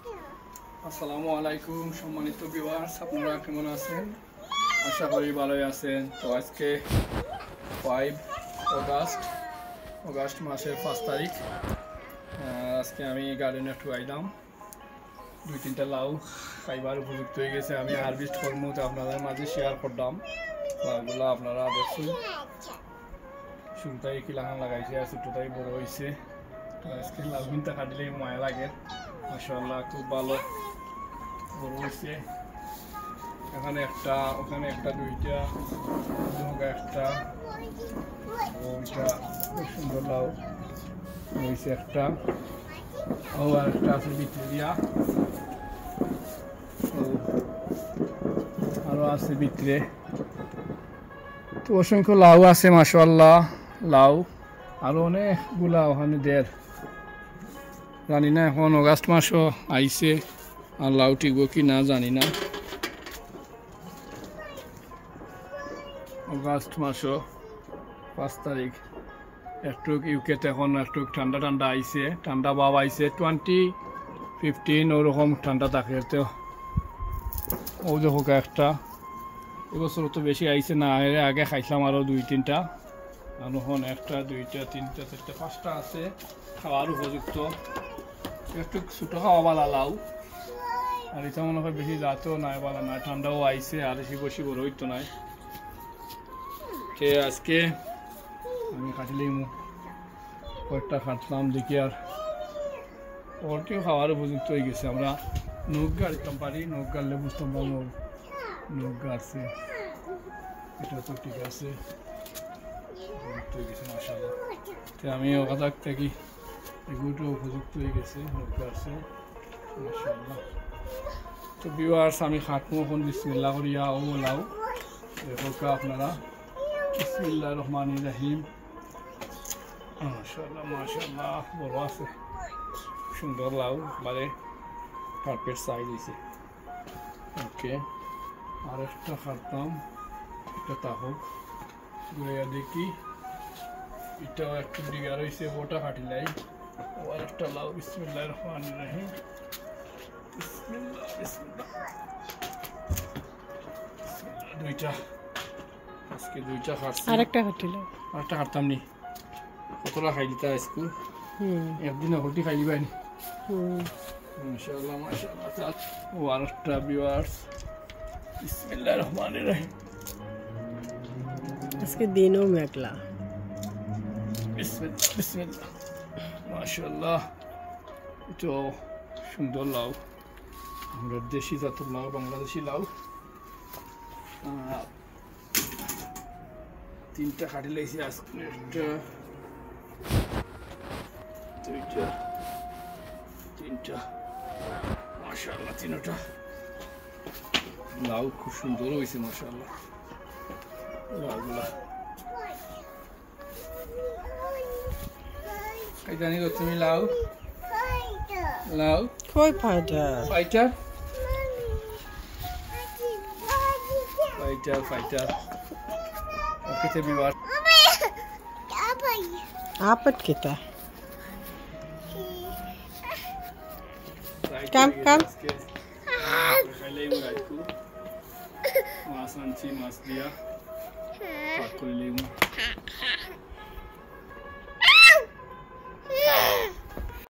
আসসালামু আলাইকুম সম্মানিত ভিউয়ার্স, আপনারা কেমন আছেন? আশা করি ভালোই আছেন। তো আজকে 5 অগাস্ট মাসের 5 তারিখ। আজকে আমি গার্ডেনে একটু আইলাম, 2-3টা লাউ খাইবার উপযুক্ত হয়ে গেছে। আমি হারভেস্ট করবো, তো আপনাদের মাঝে শেয়ার করলাম। লাউগুলো আপনারা দেখুন, শুরুটাই কি লাগান লাগাইছে আর ছোটটাই বড় হয়েছে। তো আজকে লাউ কিনতে কাটলেই মায়া লাগে। মাশাআল্লাহ খুব ভালো বড় হয়েছে। এখানে একটা, ওখানে একটা, দুইটা, একটা, ওইটা খুব সুন্দর লাউ হয়েছে একটা, ও আর একটা আছে ভিতরে দিয়া, আরো আছে ভিতরে। তো অসংখ্য লাউ আছে মাশাআল্লাহ। লাউ আরো অনেকগুলা ওখানে জানি না, এখন অগাস্ট মাসও আইছে আর লাউ টিকবো কি না জানি না। অগাস্ট মাসও 5 তারিখ। একটু ইউকেতে এখন একটু ঠান্ডা ঠান্ডা আইছে, ঠান্ডা ভাব আইছে। 20-15 ওরকম ঠান্ডা থাকে। তো ও দেখো একটা, এবছর তো বেশি আইছে না, এর আগে খাইছিলাম আরও 2-3টা, আর এখন 1টা 2টা 3টা 4টা 5টা আছে খাওয়ার উপযুক্ত। একটু ছোটো খাওয়া বালা লাউ, আর এটা মনে হয় বেশি যাতেও নাই, বালা নাই, ঠান্ডাও আইছে আর বেশি বড় হইতো নাই। আজকে আমি কাটিলেই কয়েকটা কাটলাম দেখি, আর ওরটিও খাওয়ার উপযুক্ত হয়ে গেছে। আমরা নখ গাড়তাম পারি, নখ গাড়লে বুঝতাম পারবো নখ গাড়ছে। এটা তো ঠিক আছে, হয়ে গেছে মাশাআল্লাহ। তো আমি ওখান থেকে এগুলো উপযুক্ত হয়ে গেছে, নখ গাড়ছে মাশাআল্লাহ। তো ভিউয়ার্স, আমি খাটমো এখন বিসমিল্লাহ করিয়া। ও লাউ দেখো আপনারা, বিসমিল্লাহির রহমানির রহিম। মাশাআল্লাহ মাশাআল্লাহ, বড় আছে, সুন্দর লাউ, মানে পারফেক্ট সাইজ হয়েছে। ওকে, আর একটা খাটতাম, এটা তাহক ঘুরে দেখি, এটাও একটু ডিগার হয়েছে, ওটা কাটিলাই। আর একটা লাউ, বিসমিল্লাহির রহমানির রহিম, বিসমিল্লাহ বিসমিল্লাহ। দুইটা, আজকে দুইটা খাটছি, আরেকটা খাটতাম নি। কতটা খাই দিতা আজকে, একদিন হলটি খাই দিবানি। মাশাআল্লাহ মাশাআল্লাহ। ও আরেকটা ভিউয়ার্স, বিসমিল্লাহির রহমানির রহিম। আজকে দিনও মেঘলা, বিসমিল্লাহ বিসমিল্লাহ মাশাআল্লাহ। এটা সুন্দর লাউ, আমরা দেশি জাতের লাউ, বাংলাদেশি লাউ। 3টা কাটি লাইছি আজকে, 1টা 2টা 3টা মাশাআল্লাহ। 3টা লাউ খুব সুন্দর হয়েছে মাশাআল্লাহ। লাউগুলা এই জানি তো তুমি লাউ লাউ কই ফাইটার ফাইটার ফাইটার ফাইটার। ওকে তে বিবার আপট kita kam মাছ আনছি, মাছ দিয়া পাক করে লিমু।